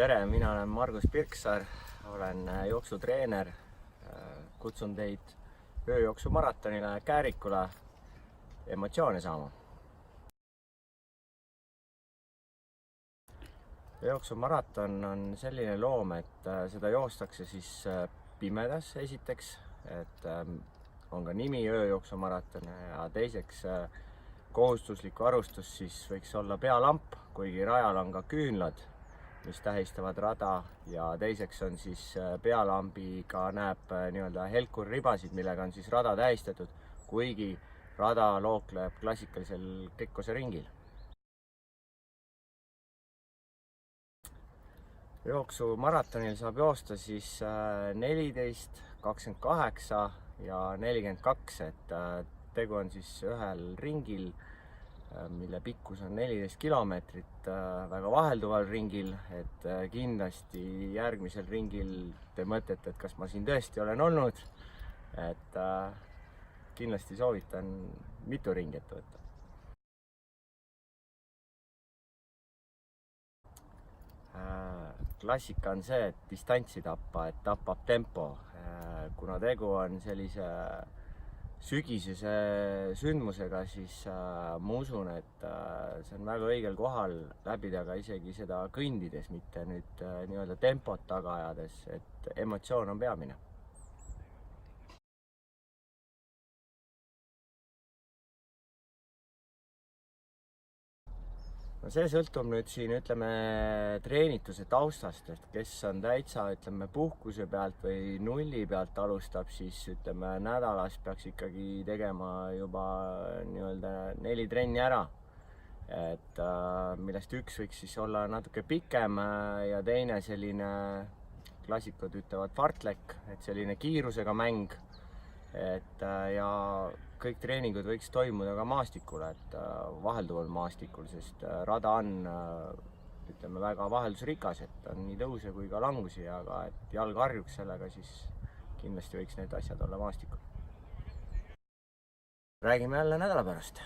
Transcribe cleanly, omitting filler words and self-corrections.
Tere, mina olen Margus Pirksaar, olen jooksutreener. Kutsun teid ööjooksumaratonile Käärikule emotsioone saama. Ööjooksumaraton on selline loom, et seda joostakse siis pimedas esiteks, et on ka nimi ööjooksumaraton, ja teiseks kohustuslik varustus siis võiks olla pealamp, kuigi rajal on ka küünlad, mis tähistavad rada, ja teiseks on siis pealambiga näeb nii-öelda helkurribasid, millega on siis rada tähistatud, kuigi rada lookleb klassikalisel Kekkose ringil. Jooksumaratonil saab joosta siis 14, 28 ja 42, et tegu on siis ühel ringil, mille pikkus on 14 kilomeetrit, väga vahelduval ringil, et kindlasti järgmisel ringil te mõtlete, et kas ma siin tõesti olen olnud, et kindlasti soovitan mitu ringi ette võtta. Klassika on see, et distantsi tappa, et tapab tempo, kuna tegu on sellise sügisese sündmusega, siis ma usun, et see on väga õigel kohal läbida ka isegi seda kõndides, mitte nüüd nii-öelda tempot taga ajades, et emotsioon on peamine. No see sõltub nüüd siin, ütleme, treenituse taustast, et kes on täitsa, ütleme, puhkuse pealt või nulli pealt alustab, siis ütleme, nädalas peaks ikkagi tegema juba nii-öelda 4 trenni ära, et millest üks võiks siis olla natuke pikem ja teine selline, klassikud ütlevad fartlek, et selline kiirusega mäng, et ja kõik treeningud võiks toimuda ka maastikul, et vahelduval maastikul, sest rada on, ütleme, väga vaheldusrikas, et on nii tõuse kui ka langusi, aga et jalg harjuks sellega, siis kindlasti võiks need asjad olla maastikul. Räägime jälle nädala pärast.